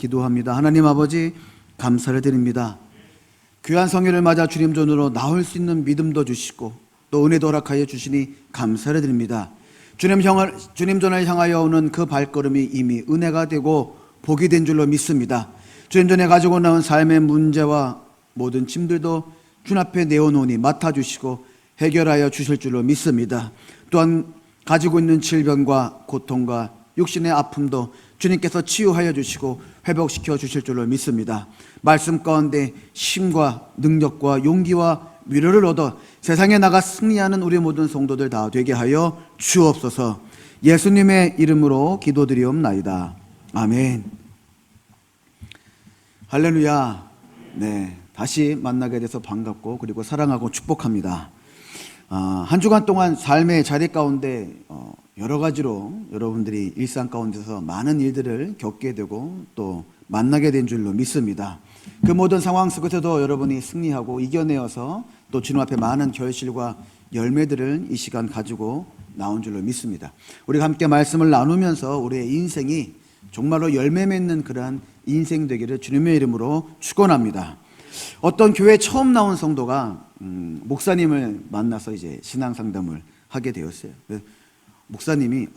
기도합니다. 하나님 아버지, 감사를 드립니다. 귀한 성일을 맞아 주님 전으로 나올 수 있는 믿음도 주시고 또 은혜도 허락하여 주시니 감사를 드립니다. 주님 전을 향하여 오는 그 발걸음이 이미 은혜가 되고 복이 된 줄로 믿습니다. 주님 전에 가지고 나온 삶의 문제와 모든 짐들도 주님 앞에 내어놓으니 맡아주시고 해결하여 주실 줄로 믿습니다. 또한 가지고 있는 질병과 고통과 육신의 아픔도 주님께서 치유하여 주시고 회복시켜 주실 줄로 믿습니다. 말씀 가운데 힘과 능력과 용기와 위로를 얻어 세상에 나가 승리하는 우리 모든 성도들 다 되게 하여 주옵소서. 예수님의 이름으로 기도드리옵나이다. 아멘. 할렐루야. 네, 다시 만나게 돼서 반갑고 그리고 사랑하고 축복합니다. 한 주간 동안 삶의 자리 가운데 여러 가지로 여러분들이 일상 가운데서 많은 일들을 겪게 되고 또 만나게 된 줄로 믿습니다. 그 모든 상황 속에서도 여러분이 승리하고 이겨내어서 또 주님 앞에 많은 결실과 열매들을 이 시간 가지고 나온 줄로 믿습니다. 우리가 함께 말씀을 나누면서 우리의 인생이 정말로 열매 맺는 그러한 인생 되기를 주님의 이름으로 축원합니다. 어떤 교회 처음 나온 성도가 목사님을 만나서 이제 신앙 상담을 하게 되었어요. 목사님이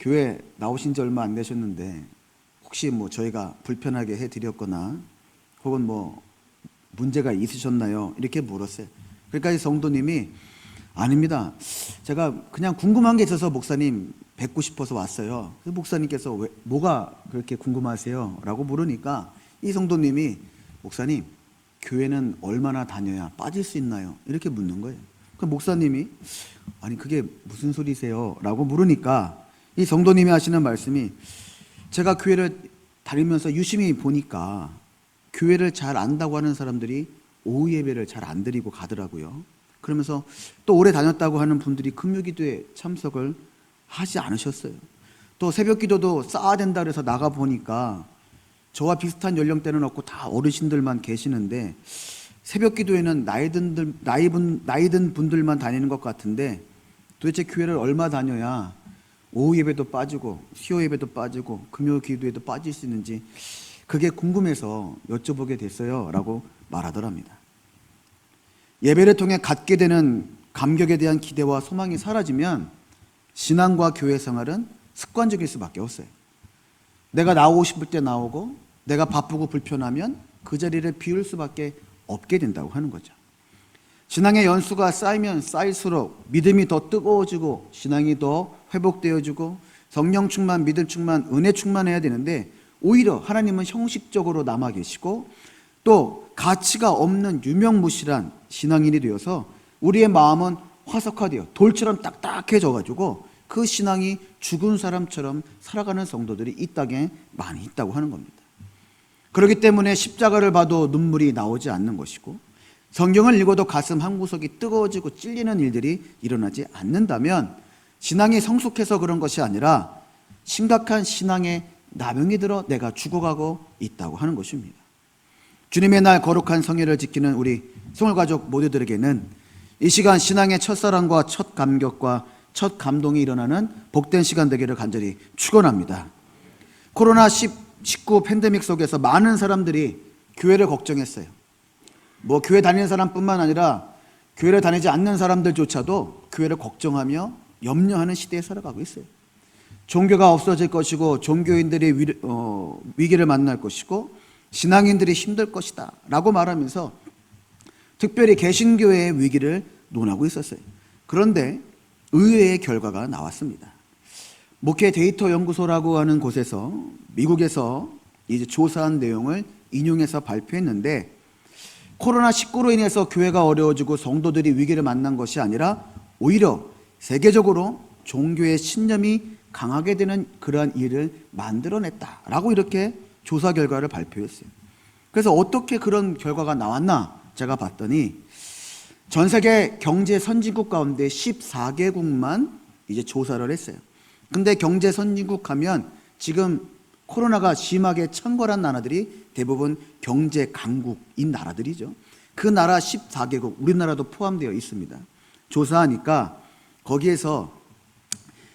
교회 나오신 지 얼마 안 되셨는데 혹시 저희가 불편하게 해드렸거나 혹은 문제가 있으셨나요? 이렇게 물었어요. 그러니까 이 성도님이 아닙니다. 제가 그냥 궁금한 게 있어서 목사님 뵙고 싶어서 왔어요. 그래서 목사님께서 뭐가 그렇게 궁금하세요? 라고 물으니까 이 성도님이 목사님, 교회는 얼마나 다녀야 빠질 수 있나요? 이렇게 묻는 거예요. 그 목사님이 아니 그게 무슨 소리세요? 라고 물으니까 이 성도님이 하시는 말씀이 제가 교회를 다니면서 유심히 보니까 교회를 잘 안다고 하는 사람들이 오후 예배를 잘 안 드리고 가더라고요. 그러면서 또 오래 다녔다고 하는 분들이 금요기도에 참석을 하지 않으셨어요. 또 새벽 기도도 쌓아야 된다 그래서 나가 보니까 저와 비슷한 연령대는 없고 다 어르신들만 계시는데 새벽 기도에는 나이 든 분들만 다니는 것 같은데 도대체 교회를 얼마 다녀야 오후 예배도 빠지고 수요 예배도 빠지고 금요 기도에도 빠질 수 있는지 그게 궁금해서 여쭤보게 됐어요 라고 말하더랍니다. 예배를 통해 갖게 되는 감격에 대한 기대와 소망이 사라지면 신앙과 교회 생활은 습관적일 수밖에 없어요. 내가 나오고 싶을 때 나오고 내가 바쁘고 불편하면 그 자리를 비울 수밖에 없게 된다고 하는 거죠. 신앙의 연수가 쌓이면 쌓일수록 믿음이 더 뜨거워지고 신앙이 더 회복되어지고 성령 충만, 믿음 충만, 은혜 충만해야 되는데 오히려 하나님은 형식적으로 남아 계시고 또 가치가 없는 유명무실한 신앙인이 되어서 우리의 마음은 화석화되어 돌처럼 딱딱해져가지고 그 신앙이 죽은 사람처럼 살아가는 성도들이 이 땅에 많이 있다고 하는 겁니다. 그렇기 때문에 십자가를 봐도 눈물이 나오지 않는 것이고 성경을 읽어도 가슴 한구석이 뜨거워지고 찔리는 일들이 일어나지 않는다면 신앙이 성숙해서 그런 것이 아니라 심각한 신앙의 나병이 들어 내가 죽어가고 있다고 하는 것입니다. 주님의 날 거룩한 성회를 지키는 우리 성울가족 모두들에게는 이 시간 신앙의 첫사랑과 첫 감격과 첫 감동이 일어나는 복된 시간 되기를 간절히 축원합니다. 코로나19 팬데믹 속에서 많은 사람들이 교회를 걱정했어요. 교회 다니는 사람뿐만 아니라 교회를 다니지 않는 사람들조차도 교회를 걱정하며 염려하는 시대에 살아가고 있어요. 종교가 없어질 것이고 종교인들이 위기를 만날 것이고 신앙인들이 힘들 것이다 라고 말하면서 특별히 개신교회의 위기를 논하고 있었어요. 그런데 의외의 결과가 나왔습니다. 목회 데이터 연구소라고 하는 곳에서 미국에서 이제 조사한 내용을 인용해서 발표했는데 코로나19로 인해서 교회가 어려워지고 성도들이 위기를 만난 것이 아니라 오히려 세계적으로 종교의 신념이 강하게 되는 그러한 일을 만들어냈다라고 이렇게 조사 결과를 발표했어요. 그래서 어떻게 그런 결과가 나왔나 제가 봤더니 전 세계 경제 선진국 가운데 14개국만 이제 조사를 했어요. 근데 경제 선진국 하면 지금 코로나가 심하게 창궐한 나라들이 대부분 경제 강국인 나라들이죠. 그 나라 14개국, 우리나라도 포함되어 있습니다. 조사하니까 거기에서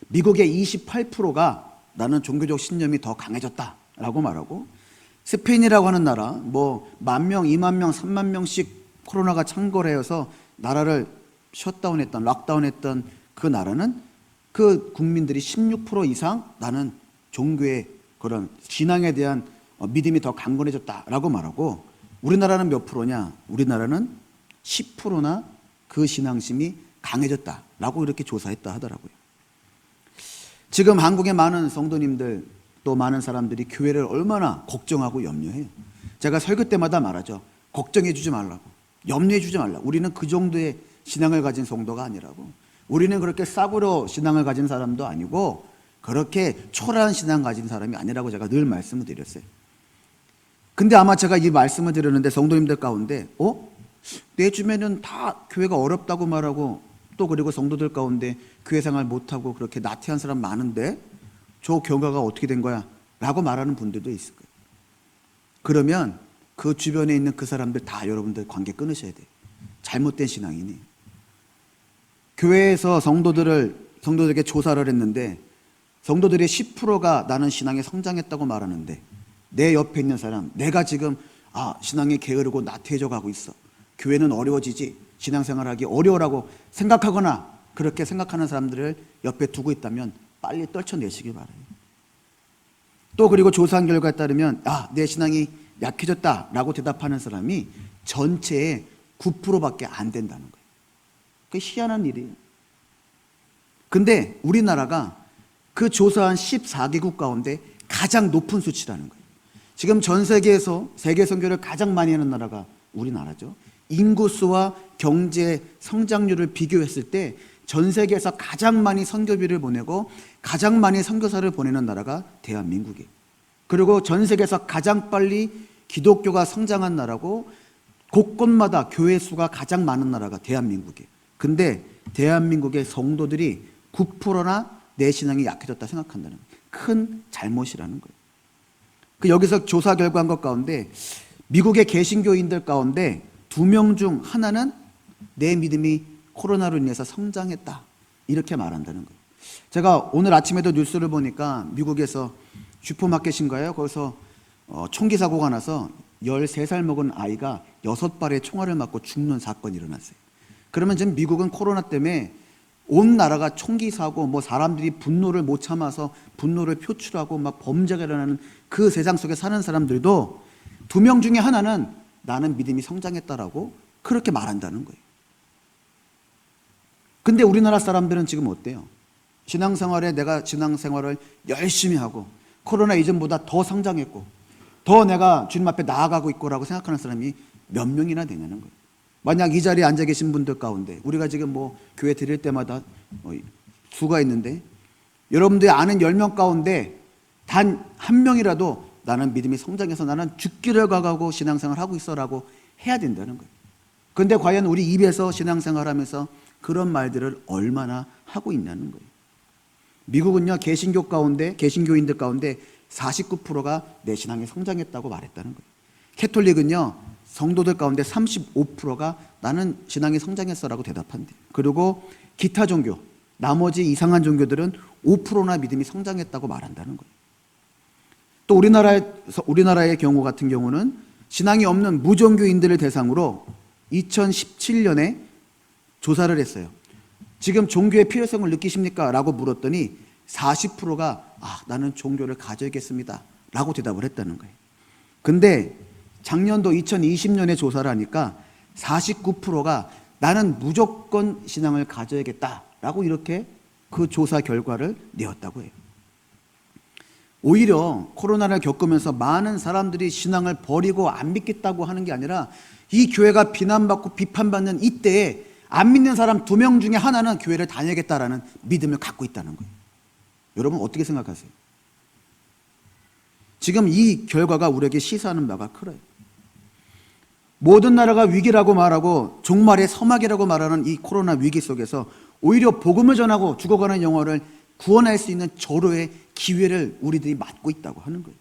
미국의 28%가 나는 종교적 신념이 더 강해졌다 라고 말하고, 스페인이라고 하는 나라, 뭐 10,000명, 20,000명, 30,000명씩 코로나가 창궐해서 나라를 셧다운했던, 락다운했던 그 나라는 그 국민들이 16% 이상 나는 종교의 그런 신앙에 대한 믿음이 더 강건해졌다라고 말하고, 우리나라는 몇 프로냐? 우리나라는 10%나 그 신앙심이 강해졌다라고 이렇게 조사했다 하더라고요. 지금 한국의 많은 성도님들 또 많은 사람들이 교회를 얼마나 걱정하고 염려해요. 제가 설교 때마다 말하죠. 걱정해 주지 말라고, 염려해 주지 말라고. 우리는 그 정도의 신앙을 가진 성도가 아니라고. 우리는 그렇게 싸구려 신앙을 가진 사람도 아니고 그렇게 초라한 신앙 가진 사람이 아니라고 제가 늘 말씀을 드렸어요. 근데 아마 제가 이 말씀을 드렸는데 성도님들 가운데 내 주변은 다 교회가 어렵다고 말하고, 또 그리고 성도들 가운데 교회 생활 못하고 그렇게 나태한 사람 많은데 저 교회가 어떻게 된 거야? 라고 말하는 분들도 있을 거예요. 그러면 그 주변에 있는 그 사람들 다 여러분들 관계 끊으셔야 돼요. 잘못된 신앙이니. 교회에서 성도들에게 조사를 했는데 성도들의 10%가 나는 신앙에 성장했다고 말하는데, 내 옆에 있는 사람, 내가 지금 신앙이 게으르고 나태해져 가고 있어, 교회는 어려워지지, 신앙생활하기 어려워라고 생각하거나 그렇게 생각하는 사람들을 옆에 두고 있다면 빨리 떨쳐내시기 바라요. 또 그리고 조사한 결과에 따르면 내 신앙이 약해졌다라고 대답하는 사람이 전체의 9%밖에 안 된다는 거예요. 그게 희한한 일이에요. 근데 우리나라가 그 조사한 14개국 가운데 가장 높은 수치라는 거예요. 지금 전 세계에서 세계 선교를 가장 많이 하는 나라가 우리나라죠. 인구수와 경제 성장률을 비교했을 때 전 세계에서 가장 많이 선교비를 보내고 가장 많이 선교사를 보내는 나라가 대한민국이에요. 그리고 전 세계에서 가장 빨리 기독교가 성장한 나라고, 곳곳마다 교회 수가 가장 많은 나라가 대한민국이에요. 근데 대한민국의 성도들이 9%나 내 신앙이 약해졌다 생각한다는 큰 잘못이라는 거예요. 여기서 조사 결과한 것 가운데 미국의 개신교인들 가운데 2명 중 하나는 내 믿음이 코로나로 인해서 성장했다, 이렇게 말한다는 거예요. 제가 오늘 아침에도 뉴스를 보니까 미국에서 슈퍼마켓인가요? 거기서 총기 사고가 나서 13살 먹은 아이가 6발의 총알을 맞고 죽는 사건이 일어났어요. 그러면 지금 미국은 코로나 때문에 온 나라가 총기 사고, 사람들이 분노를 못 참아서 분노를 표출하고 막 범죄가 일어나는 그 세상 속에 사는 사람들도 2명 중에 하나는 나는 믿음이 성장했다라고 그렇게 말한다는 거예요. 근데 우리나라 사람들은 지금 어때요? 내가 신앙생활을 열심히 하고 코로나 이전보다 더 성장했고 더 내가 주님 앞에 나아가고 있고라고 생각하는 사람이 몇 명이나 되냐는 거예요. 만약 이 자리에 앉아 계신 분들 가운데 우리가 지금 교회 드릴 때마다 수가 있는데, 여러분들이 아는 10명 가운데 단 한 명이라도 나는 믿음이 성장해서 나는 죽기를 각오하고 신앙생활 하고 있어라고 해야 된다는 거예요. 그런데 과연 우리 입에서 신앙생활하면서 그런 말들을 얼마나 하고 있냐는 거예요. 미국은요, 개신교인들 가운데 49%가 내 신앙이 성장했다고 말했다는 거예요. 캐톨릭은요, 성도들 가운데 35%가 나는 신앙이 성장했어라고 대답한대요. 그리고 기타 종교, 나머지 이상한 종교들은 5%나 믿음이 성장했다고 말한다는 거예요. 또 우리나라의 경우 같은 경우는 신앙이 없는 무종교인들을 대상으로 2017년에 조사를 했어요. 지금 종교의 필요성을 느끼십니까? 라고 물었더니 40%가 나는 종교를 가져야겠습니다 라고 대답을 했다는 거예요. 근데 작년도 2020년에 조사를 하니까 49%가 나는 무조건 신앙을 가져야겠다라고 이렇게 그 조사 결과를 내었다고 해요. 오히려 코로나를 겪으면서 많은 사람들이 신앙을 버리고 안 믿겠다고 하는 게 아니라 이 교회가 비난받고 비판받는 이때에 안 믿는 사람 2명 중에 하나는 교회를 다녀야겠다라는 믿음을 갖고 있다는 거예요. 여러분 어떻게 생각하세요? 지금 이 결과가 우리에게 시사하는 바가 크어요. 모든 나라가 위기라고 말하고 종말의 서막이라고 말하는 이 코로나 위기 속에서 오히려 복음을 전하고 죽어가는 영혼을 구원할 수 있는 절호의 기회를 우리들이 맞고 있다고 하는 거예요.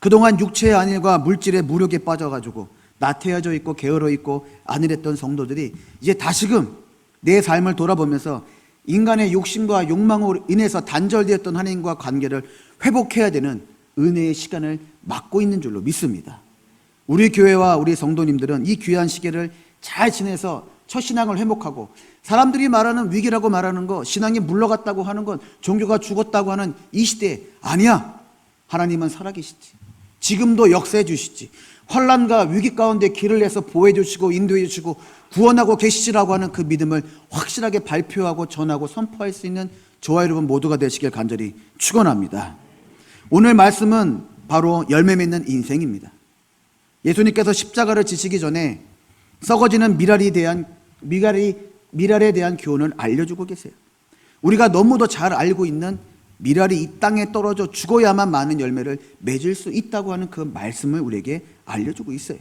그동안 육체의 안일과 물질의 무력에 빠져가지고 나태해져 있고 게으러 있고 안일했던 성도들이 이제 다시금 내 삶을 돌아보면서 인간의 욕심과 욕망으로 인해서 단절되었던 하나님과 관계를 회복해야 되는 은혜의 시간을 맞고 있는 줄로 믿습니다. 우리 교회와 우리 성도님들은 이 귀한 시기를 잘 지내서 첫 신앙을 회복하고, 사람들이 말하는 위기라고 말하는 거, 신앙이 물러갔다고 하는 건, 종교가 죽었다고 하는 이 시대에 아니야. 하나님은 살아계시지. 지금도 역사해 주시지. 환난과 위기 가운데 길을 내서 보호해 주시고 인도해 주시고 구원하고 계시지라고 하는 그 믿음을 확실하게 발표하고 전하고 선포할 수 있는 저와 여러분 모두가 되시길 간절히 축원합니다. 오늘 말씀은 바로 열매 맺는 인생입니다. 예수님께서 십자가를 지시기 전에 썩어지는 미랄에 대한 교훈을 알려주고 계세요. 우리가 너무도 잘 알고 있는 미랄이 이 땅에 떨어져 죽어야만 많은 열매를 맺을 수 있다고 하는 그 말씀을 우리에게 알려주고 있어요.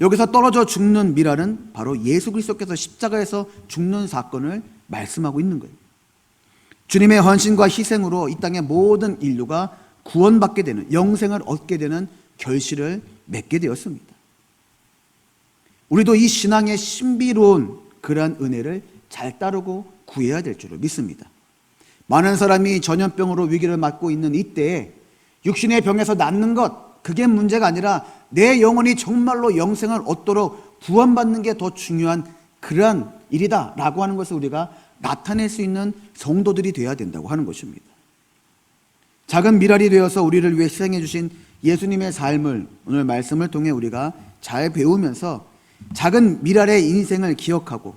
여기서 떨어져 죽는 미랄은 바로 예수 그리스도께서 십자가에서 죽는 사건을 말씀하고 있는 거예요. 주님의 헌신과 희생으로 이 땅의 모든 인류가 구원받게 되는, 영생을 얻게 되는 결실을 맺게 되었습니다. 우리도 이 신앙의 신비로운 그러한 은혜를 잘 따르고 구해야 될 줄을 믿습니다. 많은 사람이 전염병으로 위기를 맞고 있는 이때에 육신의 병에서 낫는 것, 그게 문제가 아니라 내 영혼이 정말로 영생을 얻도록 구원받는 게 더 중요한 그러한 일이다 라고 하는 것을 우리가 나타낼 수 있는 성도들이 되어야 된다고 하는 것입니다. 작은 미랄이 되어서 우리를 위해 희생해 주신 예수님의 삶을 오늘 말씀을 통해 우리가 잘 배우면서 작은 미랄의 인생을 기억하고,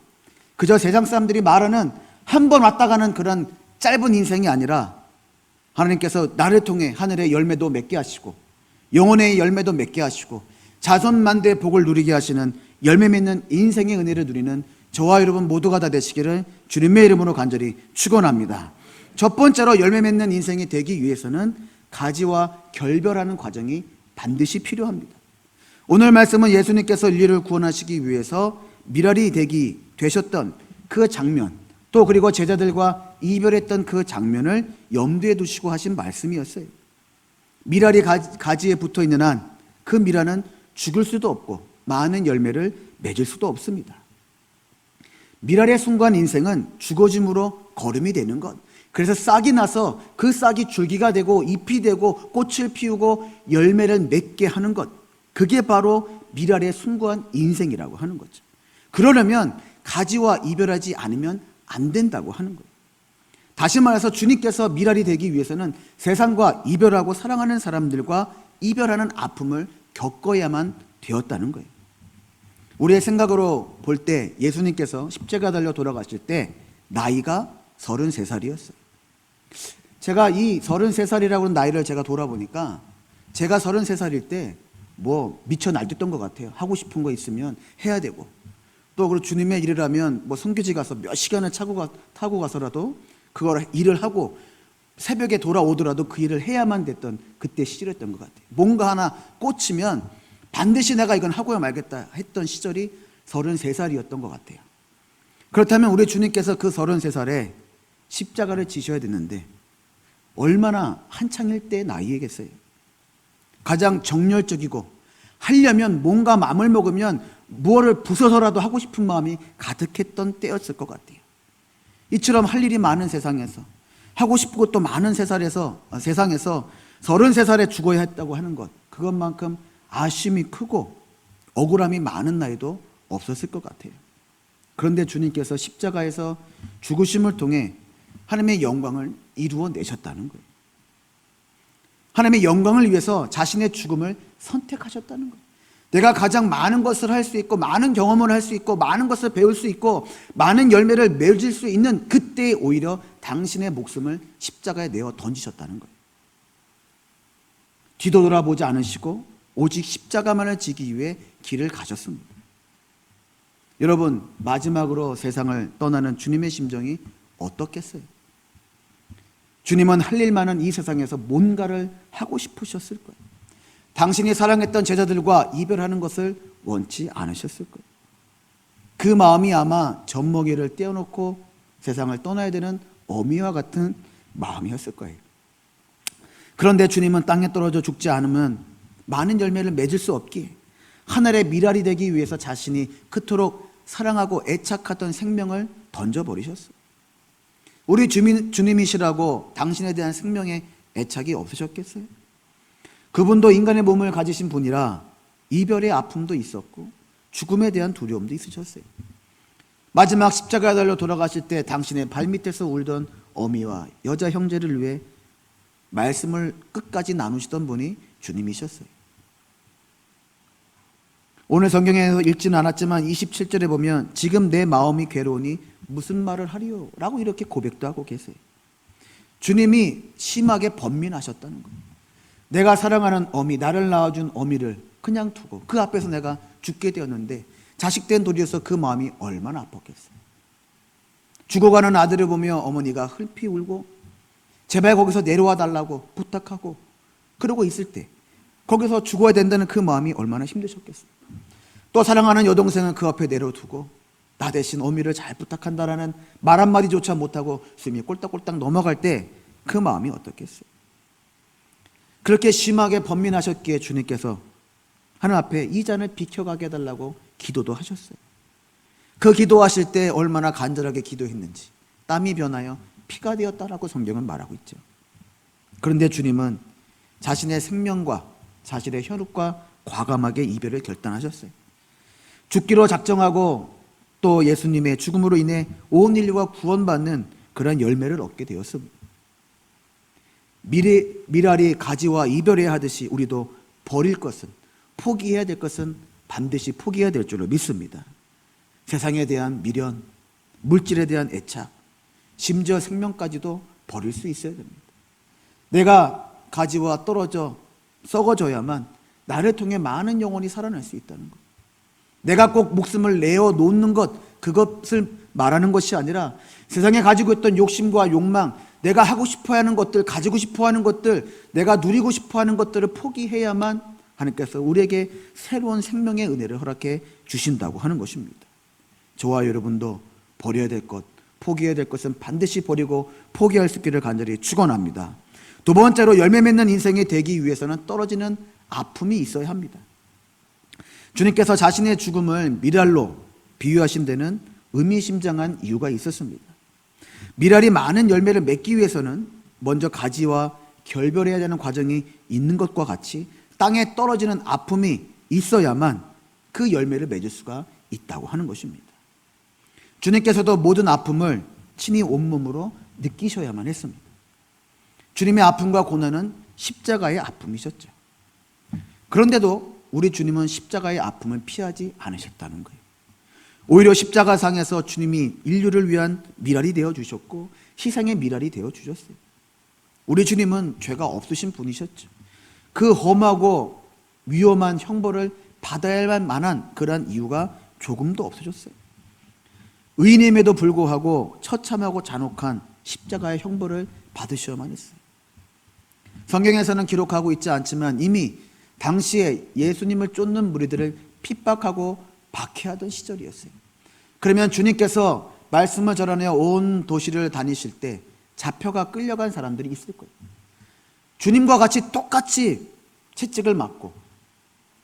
그저 세상 사람들이 말하는 한 번 왔다 가는 그런 짧은 인생이 아니라 하나님께서 나를 통해 하늘의 열매도 맺게 하시고 영혼의 열매도 맺게 하시고 자손만대의 복을 누리게 하시는 열매 맺는 인생의 은혜를 누리는 저와 여러분 모두가 다 되시기를 주님의 이름으로 간절히 축원합니다. 첫 번째로 열매 맺는 인생이 되기 위해서는 가지와 결별하는 과정이 반드시 필요합니다. 오늘 말씀은 예수님께서 인류를 구원하시기 위해서 미랄이 되셨던 그 장면, 또 그리고 제자들과 이별했던 그 장면을 염두에 두시고 하신 말씀이었어요. 미랄이 가지에 붙어 있는 한 그 미랄은 죽을 수도 없고 많은 열매를 맺을 수도 없습니다. 미랄의 순간 인생은 죽어짐으로 거름이 되는 것, 그래서 싹이 나서 그 싹이 줄기가 되고 잎이 되고 꽃을 피우고 열매를 맺게 하는 것, 그게 바로 미랄의 숭고한 인생이라고 하는 거죠. 그러려면 가지와 이별하지 않으면 안 된다고 하는 거예요. 다시 말해서 주님께서 미랄이 되기 위해서는 세상과 이별하고 사랑하는 사람들과 이별하는 아픔을 겪어야만 되었다는 거예요. 우리의 생각으로 볼 때 예수님께서 십자가 달려 돌아가실 때 나이가 33살이었어요. 제가 이 33살이라고 하는 나이를 제가 돌아보니까 제가 33살일 때 뭐 미쳐 날뛰었던 것 같아요. 하고 싶은 거 있으면 해야 되고, 또 그리고 주님의 일을 하면 뭐 선교지 가서 몇 시간을 타고 가서라도 그걸 일을 하고 새벽에 돌아오더라도 그 일을 해야만 됐던 그때 시절이었던 것 같아요. 뭔가 하나 꽂히면 반드시 내가 이건 하고야 말겠다 했던 시절이 33살이었던 것 같아요. 그렇다면 우리 주님께서 그 33살에 십자가를 지셔야 되는데 얼마나 한창일 때의 나이겠어요. 가장 정열적이고 하려면 뭔가 마음을 먹으면 무엇을 부숴서라도 하고 싶은 마음이 가득했던 때였을 것 같아요. 이처럼 할 일이 많은 세상에서, 하고 싶고 또 많은 세상에서 33살에 죽어야 했다고 하는 것, 그것만큼 아쉬움이 크고 억울함이 많은 나이도 없었을 것 같아요. 그런데 주님께서 십자가에서 죽으심을 통해 하나님의 영광을 이루어내셨다는 거예요. 하나님의 영광을 위해서 자신의 죽음을 선택하셨다는 거예요. 내가 가장 많은 것을 할 수 있고 많은 경험을 할 수 있고 많은 것을 배울 수 있고 많은 열매를 맺을 수 있는 그때에 오히려 당신의 목숨을 십자가에 내어 던지셨다는 거예요. 뒤도 돌아보지 않으시고 오직 십자가만을 지기 위해 길을 가셨습니다. 여러분, 마지막으로 세상을 떠나는 주님의 심정이 어떻겠어요? 주님은 할 일 많은 이 세상에서 뭔가를 하고 싶으셨을 거예요. 당신이 사랑했던 제자들과 이별하는 것을 원치 않으셨을 거예요. 그 마음이 아마 젖먹이를 떼어놓고 세상을 떠나야 되는 어미와 같은 마음이었을 거예요. 그런데 주님은 땅에 떨어져 죽지 않으면 많은 열매를 맺을 수 없기에 하늘의 미랄이 되기 위해서 자신이 그토록 사랑하고 애착하던 생명을 던져버리셨어요. 우리 주님이시라고 당신에 대한 생명에 애착이 없으셨겠어요? 그분도 인간의 몸을 가지신 분이라 이별의 아픔도 있었고 죽음에 대한 두려움도 있으셨어요. 마지막 십자가에 달려 돌아가실 때 당신의 발밑에서 울던 어미와 여자 형제를 위해 말씀을 끝까지 나누시던 분이 주님이셨어요. 오늘 성경에서 읽지는 않았지만 27절에 보면 지금 내 마음이 괴로우니 무슨 말을 하리요? 라고 이렇게 고백도 하고 계세요. 주님이 심하게 번민하셨다는 거예요. 내가 사랑하는 어미, 나를 낳아준 어미를 그냥 두고 그 앞에서 내가 죽게 되었는데 자식된 도리어서 그 마음이 얼마나 아팠겠어요. 죽어가는 아들을 보며 어머니가 흘피 울고 제발 거기서 내려와 달라고 부탁하고 그러고 있을 때 거기서 죽어야 된다는 그 마음이 얼마나 힘드셨겠어요. 또 사랑하는 여동생은 그 앞에 내려두고 나 대신 어미를 잘 부탁한다라는 말 한마디조차 못하고 숨이 꼴딱꼴딱 넘어갈 때 그 마음이 어떻겠어요. 그렇게 심하게 번민하셨기에 주님께서 하늘 앞에 이 잔을 비켜가게 해달라고 기도도 하셨어요. 그 기도하실 때 얼마나 간절하게 기도했는지 땀이 변하여 피가 되었다라고 성경은 말하고 있죠. 그런데 주님은 자신의 생명과 자신의 혈육과 과감하게 이별을 결단하셨어요. 죽기로 작정하고 또 예수님의 죽음으로 인해 온 인류가 구원받는 그런 열매를 얻게 되었습니다. 미랄이 가지와 이별해야 하듯이 우리도 버릴 것은, 포기해야 될 것은 반드시 포기해야 될 줄로 믿습니다. 세상에 대한 미련, 물질에 대한 애착, 심지어 생명까지도 버릴 수 있어야 됩니다. 내가 가지와 떨어져 썩어져야만 나를 통해 많은 영혼이 살아날 수 있다는 것. 내가 꼭 목숨을 내어 놓는 것, 그것을 말하는 것이 아니라 세상에 가지고 있던 욕심과 욕망, 내가 하고 싶어 하는 것들, 가지고 싶어 하는 것들, 내가 누리고 싶어 하는 것들을 포기해야만 하나님께서 우리에게 새로운 생명의 은혜를 허락해 주신다고 하는 것입니다. 저와 여러분도 버려야 될 것, 포기해야 될 것은 반드시 버리고 포기할 수 있기를 간절히 축원합니다. 두 번째로 열매 맺는 인생이 되기 위해서는 떨어지는 아픔이 있어야 합니다. 주님께서 자신의 죽음을 미랄로 비유하신 데는 의미심장한 이유가 있었습니다. 미랄이 많은 열매를 맺기 위해서는 먼저 가지와 결별해야 되는 과정이 있는 것과 같이 땅에 떨어지는 아픔이 있어야만 그 열매를 맺을 수가 있다고 하는 것입니다. 주님께서도 모든 아픔을 친히 온몸으로 느끼셔야만 했습니다. 주님의 아픔과 고난은 십자가의 아픔이셨죠. 그런데도 우리 주님은 십자가의 아픔을 피하지 않으셨다는 거예요. 오히려 십자가상에서 주님이 인류를 위한 미랄이 되어 주셨고 희생의 미랄이 되어 주셨어요. 우리 주님은 죄가 없으신 분이셨죠. 그 험하고 위험한 형벌을 받아야 만한 그런 이유가 조금도 없으셨어요. 의인임에도 불구하고 처참하고 잔혹한 십자가의 형벌을 받으셔야만 했어요. 성경에서는 기록하고 있지 않지만 이미 당시에 예수님을 쫓는 무리들을 핍박하고 박해하던 시절이었어요. 그러면 주님께서 말씀을 전하며 온 도시를 다니실 때 잡혀가 끌려간 사람들이 있을 거예요. 주님과 같이 똑같이 채찍을 맞고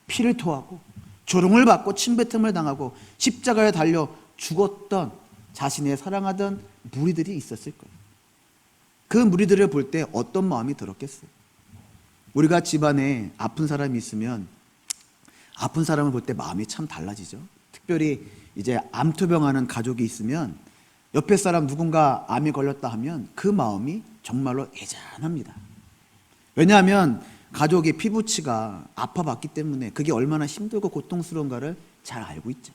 피를 토하고 조롱을 받고 침뱉음을 당하고 십자가에 달려 죽었던 자신의 사랑하던 무리들이 있었을 거예요. 그 무리들을 볼 때 어떤 마음이 들었겠어요? 우리가 집안에 아픈 사람이 있으면 아픈 사람을 볼 때 마음이 참 달라지죠. 특별히 이제 암투병하는 가족이 있으면 옆에 사람 누군가 암이 걸렸다 하면 그 마음이 정말로 애잔합니다. 왜냐하면 가족의 피부치가 아파봤기 때문에 그게 얼마나 힘들고 고통스러운가를 잘 알고 있죠.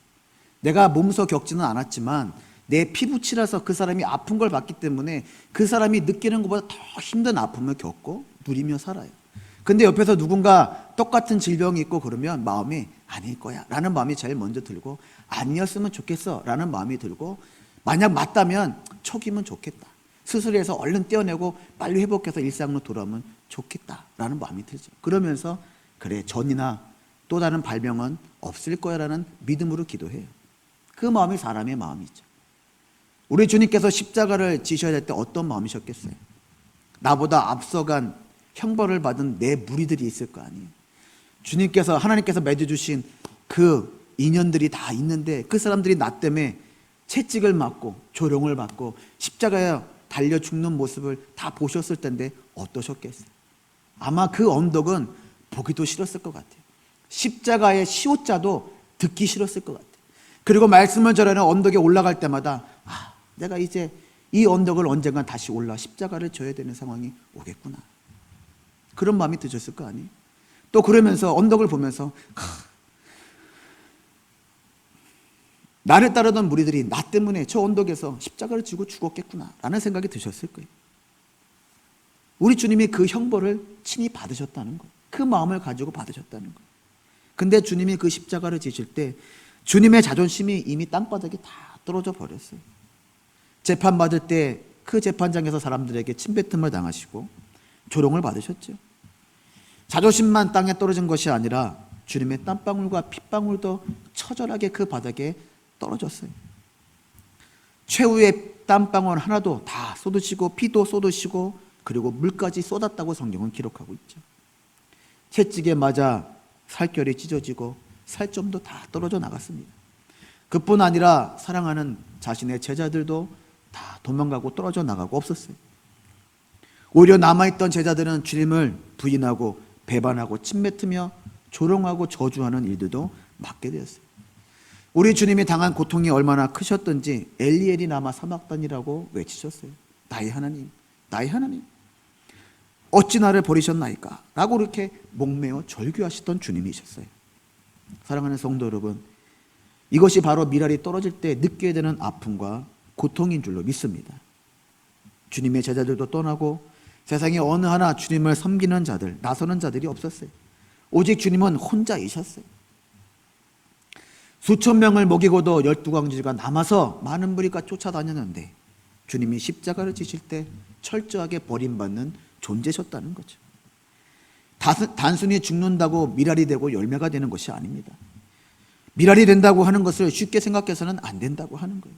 내가 몸소 겪지는 않았지만 내 피부치라서 그 사람이 아픈 걸 봤기 때문에 그 사람이 느끼는 것보다 더 힘든 아픔을 겪고 누리며 살아요. 근데 옆에서 누군가 똑같은 질병이 있고 그러면 마음이 아닐 거야 라는 마음이 제일 먼저 들고 아니었으면 좋겠어 라는 마음이 들고 만약 맞다면 초기면 좋겠다. 수술해서 얼른 떼어내고 빨리 회복해서 일상으로 돌아오면 좋겠다 라는 마음이 들죠. 그러면서 그래 전이나 또 다른 발병은 없을 거야 라는 믿음으로 기도해요. 그 마음이 사람의 마음이죠. 우리 주님께서 십자가를 지셔야 될 때 어떤 마음이셨겠어요? 나보다 앞서간 형벌을 받은 내 무리들이 있을 거 아니에요. 주님께서 하나님께서 맺어주신 그 인연들이 다 있는데 그 사람들이 나 때문에 채찍을 맞고 조롱을 받고 십자가에 달려 죽는 모습을 다 보셨을 텐데 어떠셨겠어요? 아마 그 언덕은 보기도 싫었을 것 같아요. 십자가의 시옷자도 듣기 싫었을 것 같아요. 그리고 말씀을 전하는 언덕에 올라갈 때마다 내가 이제 이 언덕을 언젠가 다시 올라 십자가를 져야 되는 상황이 오겠구나, 그런 마음이 드셨을 거 아니에요. 또 그러면서 언덕을 보면서 나를 따르던 무리들이 나 때문에 저 언덕에서 십자가를 지고 죽었겠구나 라는 생각이 드셨을 거예요. 우리 주님이 그 형벌을 친히 받으셨다는 거예요. 그 마음을 가지고 받으셨다는 거예요. 근데 주님이 그 십자가를 지실 때 주님의 자존심이 이미 땅바닥에 다 떨어져 버렸어요. 재판받을 때 그 재판장에서 사람들에게 침뱉음을 당하시고 조롱을 받으셨죠. 자존심만 땅에 떨어진 것이 아니라 주님의 땀방울과 핏방울도 처절하게 그 바닥에 떨어졌어요. 최후의 땀방울 하나도 다 쏟으시고 피도 쏟으시고 그리고 물까지 쏟았다고 성경은 기록하고 있죠. 채찍에 맞아 살결이 찢어지고 살점도 다 떨어져 나갔습니다. 그뿐 아니라 사랑하는 자신의 제자들도 다 도망가고 떨어져 나가고 없었어요. 오히려 남아있던 제자들은 주님을 부인하고 배반하고 침뱉으며 조롱하고 저주하는 일들도 맡게 되었어요. 우리 주님이 당한 고통이 얼마나 크셨던지 엘리엘이 라마 사막단이라고 외치셨어요. 나의 하나님, 나의 하나님, 어찌 나를 버리셨나이까? 라고 그렇게 목매어 절규하시던 주님이셨어요. 사랑하는 성도 여러분, 이것이 바로 미랄이 떨어질 때 느끼게 되는 아픔과 고통인 줄로 믿습니다. 주님의 제자들도 떠나고 세상에 어느 하나 주님을 섬기는 자들, 나서는 자들이 없었어요. 오직 주님은 혼자이셨어요. 수천 명을 먹이고도 12광지가 남아서 많은 무리가 쫓아다녔는데 주님이 십자가를 지실 때 철저하게 버림받는 존재셨다는 거죠. 단순히 죽는다고 미랄이 되고 열매가 되는 것이 아닙니다. 미랄이 된다고 하는 것을 쉽게 생각해서는 안 된다고 하는 거예요.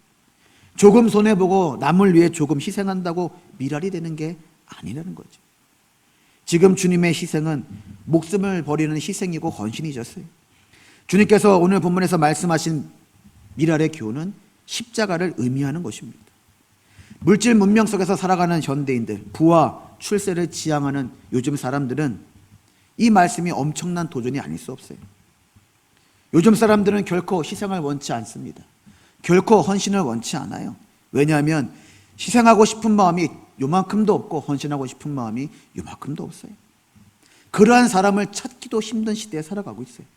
조금 손해보고 남을 위해 조금 희생한다고 미랄이 되는 게 아니라는 거죠. 지금 주님의 희생은 목숨을 버리는 희생이고 헌신이셨어요. 주님께서 오늘 본문에서 말씀하신 미랄의 교훈은 십자가를 의미하는 것입니다. 물질 문명 속에서 살아가는 현대인들, 부와 출세를 지향하는 요즘 사람들은 이 말씀이 엄청난 도전이 아닐 수 없어요. 요즘 사람들은 결코 희생을 원치 않습니다. 결코 헌신을 원치 않아요. 왜냐하면 희생하고 싶은 마음이 요만큼도 없고 헌신하고 싶은 마음이 요만큼도 없어요. 그러한 사람을 찾기도 힘든 시대에 살아가고 있어요.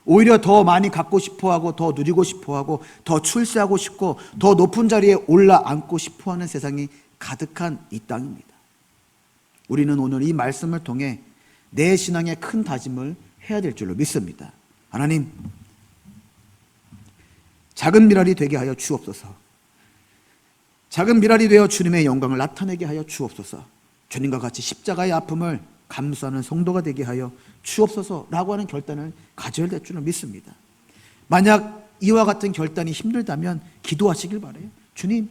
오히려 더 많이 갖고 싶어하고 더 누리고 싶어하고 더 출세하고 싶고 더 높은 자리에 올라앉고 싶어하는 세상이 가득한 이 땅입니다. 우리는 오늘 이 말씀을 통해 내 신앙의 큰 다짐을 해야 될 줄로 믿습니다. 하나님, 작은 미랄이 되게 하여 주옵소서. 작은 미랄이 되어 주님의 영광을 나타내게 하여 주옵소서. 주님과 같이 십자가의 아픔을 감수하는 성도가 되게 하여 주옵소서라고 하는 결단을 가져야 될 줄을 믿습니다. 만약 이와 같은 결단이 힘들다면 기도하시길 바라요. 주님,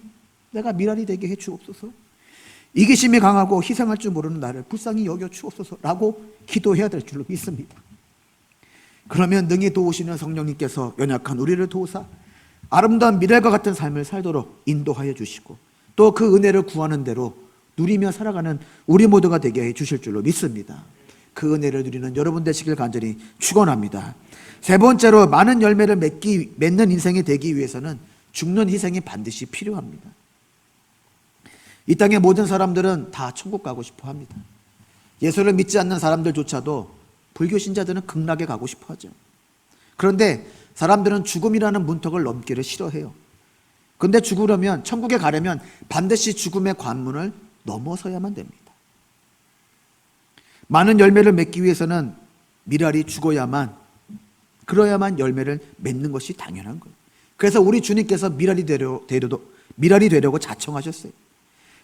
내가 미랄이 되게 해 주옵소서. 이기심이 강하고 희생할 줄 모르는 나를 불쌍히 여겨 주옵소서라고 기도해야 될 줄로 믿습니다. 그러면 능히 도우시는 성령님께서 연약한 우리를 도우사 아름다운 미랄과 같은 삶을 살도록 인도하여 주시고 또 그 은혜를 구하는 대로 누리며 살아가는 우리 모두가 되게 해 주실 줄로 믿습니다. 그 은혜를 누리는 여러분 되시길 간절히 축원합니다. 세 번째로, 많은 열매를 맺는 인생이 되기 위해서는 죽는 희생이 반드시 필요합니다. 이 땅의 모든 사람들은 다 천국 가고 싶어 합니다. 예수를 믿지 않는 사람들조차도 불교 신자들은 극락에 가고 싶어 하죠. 그런데 사람들은 죽음이라는 문턱을 넘기를 싫어해요. 그런데 죽으려면, 천국에 가려면 반드시 죽음의 관문을 넘어서야만 됩니다. 많은 열매를 맺기 위해서는 미랄이 죽어야만, 그러야만 열매를 맺는 것이 당연한 거예요. 그래서 우리 주님께서 미랄이 되려고 자청하셨어요.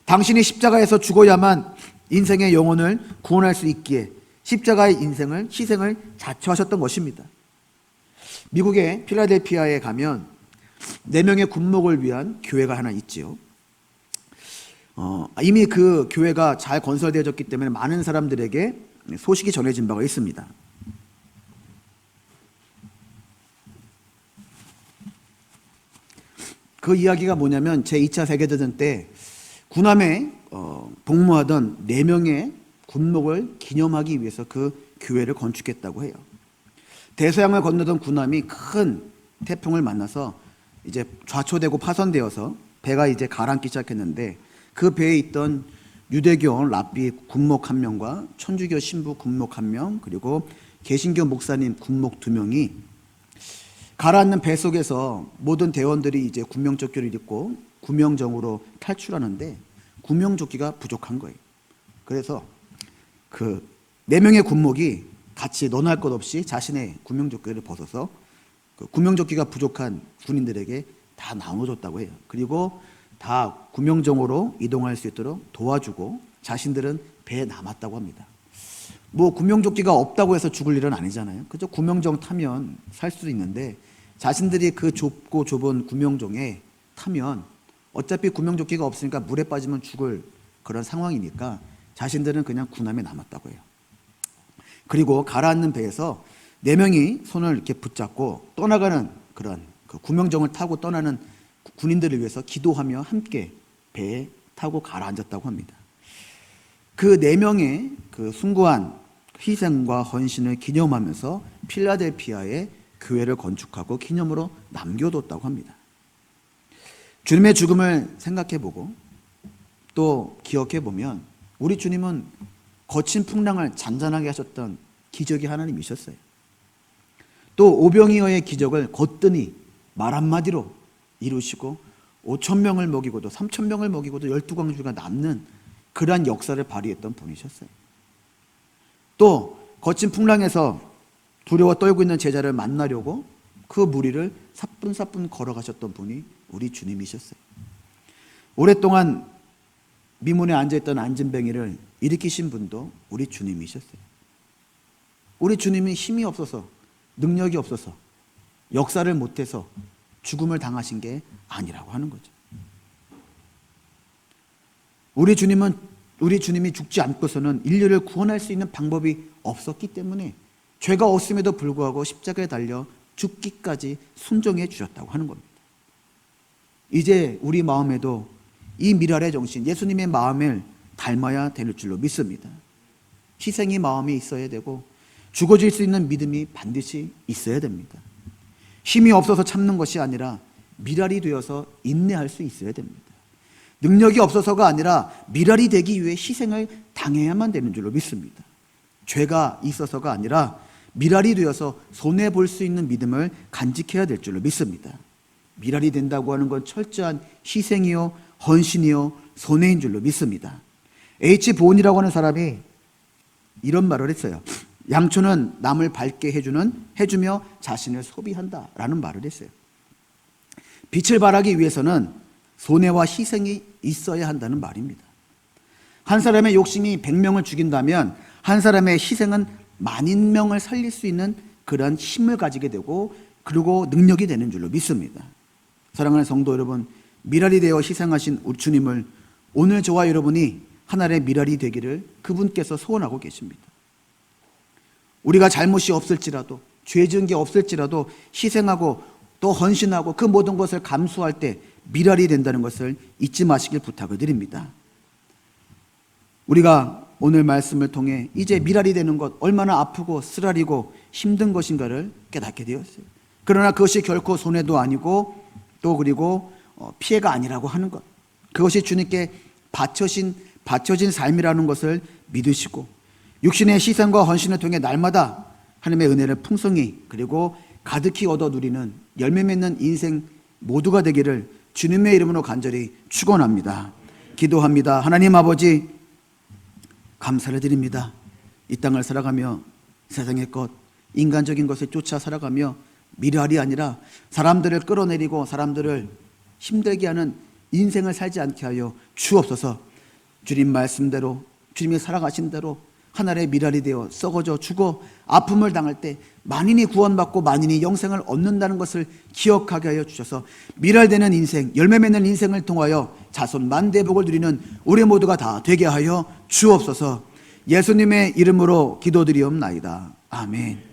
당신이 십자가에서 죽어야만 인생의 영혼을 구원할 수 있기에 십자가의 희생을 자처하셨던 것입니다. 미국의 필라델피아에 가면 4명의 군목을 위한 교회가 하나 있지요. 이미 그 교회가 잘 건설되어졌기 때문에 많은 사람들에게 소식이 전해진 바가 있습니다. 그 이야기가 뭐냐면 제2차 세계대전 때 군함에 복무하던 4명의 군목을 기념하기 위해서 그 교회를 건축했다고 해요. 대서양을 건너던 군함이 큰 태풍을 만나서 이제 좌초되고 파손되어서 배가 이제 가라앉기 시작했는데, 그 배에 있던 유대교 랍비 군목 한 명과 천주교 신부 군목 한 명, 그리고 개신교 목사님 군목 2명이 가라앉는 배 속에서 모든 대원들이 이제 구명조끼를 입고 구명정으로 탈출하는데 구명조끼가 부족한 거예요. 그래서 그 4명의 군목이 같이 너나 할 것 없이 자신의 구명조끼를 벗어서 그 구명조끼가 부족한 군인들에게 다 나눠줬다고 해요. 그리고 다 구명정으로 이동할 수 있도록 도와주고 자신들은 배에 남았다고 합니다. 뭐 구명조끼가 없다고 해서 죽을 일은 아니잖아요. 그죠? 구명정 타면 살 수도 있는데 자신들이 그 좁고 좁은 구명정에 타면 어차피 구명조끼가 없으니까 물에 빠지면 죽을 그런 상황이니까 자신들은 그냥 군함에 남았다고 해요. 그리고 가라앉는 배에서 4명이 손을 이렇게 붙잡고 떠나가는 그런 그 구명정을 타고 떠나는 군인들을 위해서 기도하며 함께 배에 타고 가라앉았다고 합니다. 그 4명의 그 숭고한 희생과 헌신을 기념하면서 필라델피아에 교회를 건축하고 기념으로 남겨뒀다고 합니다. 주님의 죽음을 생각해보고 또 기억해보면 우리 주님은 거친 풍랑을 잔잔하게 하셨던 기적의 하나님이셨어요. 또 오병이어의 기적을 거뜬히 말 한마디로 이루시고 5,000명을 먹이고도 3,000명을 먹이고도 12광주가 남는 그러한 역사를 발휘했던 분이셨어요. 또 거친 풍랑에서 두려워 떨고 있는 제자를 만나려고 그 무리를 사뿐사뿐 걸어가셨던 분이 우리 주님이셨어요. 오랫동안 미문에 앉아있던 안진뱅이를 일으키신 분도 우리 주님이셨어요. 우리 주님이 힘이 없어서 능력이 없어서 역사를 못해서 죽음을 당하신 게 아니라고 하는 거죠. 우리 주님이 죽지 않고서는 인류를 구원할 수 있는 방법이 없었기 때문에 죄가 없음에도 불구하고 십자가에 달려 죽기까지 순종해 주셨다고 하는 겁니다. 이제 우리 마음에도 이 미랄의 정신, 예수님의 마음을 닮아야 될 줄로 믿습니다. 희생의 마음이 있어야 되고 죽어질 수 있는 믿음이 반드시 있어야 됩니다. 힘이 없어서 참는 것이 아니라 미랄이 되어서 인내할 수 있어야 됩니다. 능력이 없어서가 아니라 미랄이 되기 위해 희생을 당해야만 되는 줄로 믿습니다. 죄가 있어서가 아니라 미랄이 되어서 손해볼 수 있는 믿음을 간직해야 될 줄로 믿습니다. 미랄이 된다고 하는 건 철저한 희생이요 헌신이요 손해인 줄로 믿습니다. H. 보온이라고 하는 사람이 이런 말을 했어요. 양초는 남을 밝게 해주며 자신을 소비한다라는 말을 했어요. 빛을 발하기 위해서는 손해와 희생이 있어야 한다는 말입니다. 한 사람의 욕심이 100명을 죽인다면 한 사람의 희생은 10,000명을 살릴 수 있는 그런 힘을 가지게 되고 그리고 능력이 되는 줄로 믿습니다. 사랑하는 성도 여러분, 미랄이 되어 희생하신 우리 주님을 오늘 저와 여러분이 하나의 미랄이 되기를 그분께서 소원하고 계십니다. 우리가 잘못이 없을지라도 죄 지은 게 없을지라도 희생하고 또 헌신하고 그 모든 것을 감수할 때 미랄이 된다는 것을 잊지 마시길 부탁을 드립니다. 우리가 오늘 말씀을 통해 이제 미랄이 되는 것 얼마나 아프고 쓰라리고 힘든 것인가를 깨닫게 되었어요. 그러나 그것이 결코 손해도 아니고 또 그리고 피해가 아니라고 하는 것, 그것이 주님께 바쳐진 삶이라는 것을 믿으시고 육신의 희생과 헌신을 통해 날마다 하나님의 은혜를 풍성히 그리고 가득히 얻어 누리는 열매 맺는 인생 모두가 되기를 주님의 이름으로 간절히 축원합니다. 기도합니다. 하나님 아버지, 감사를 드립니다. 이 땅을 살아가며 세상의 것, 인간적인 것을 쫓아 살아가며 미랄이 아니라 사람들을 끌어내리고 사람들을 힘들게 하는 인생을 살지 않게 하여 주옵소서. 주님 말씀대로 주님이 살아가신 대로 하나의 미랄이 되어 썩어져 죽어 아픔을 당할 때 만인이 구원받고 만인이 영생을 얻는다는 것을 기억하게 하여 주셔서 미랄되는 인생, 열매 맺는 인생을 통하여 자손 만대복을 누리는 우리 모두가 다 되게 하여 주옵소서. 예수님의 이름으로 기도드리옵나이다. 아멘.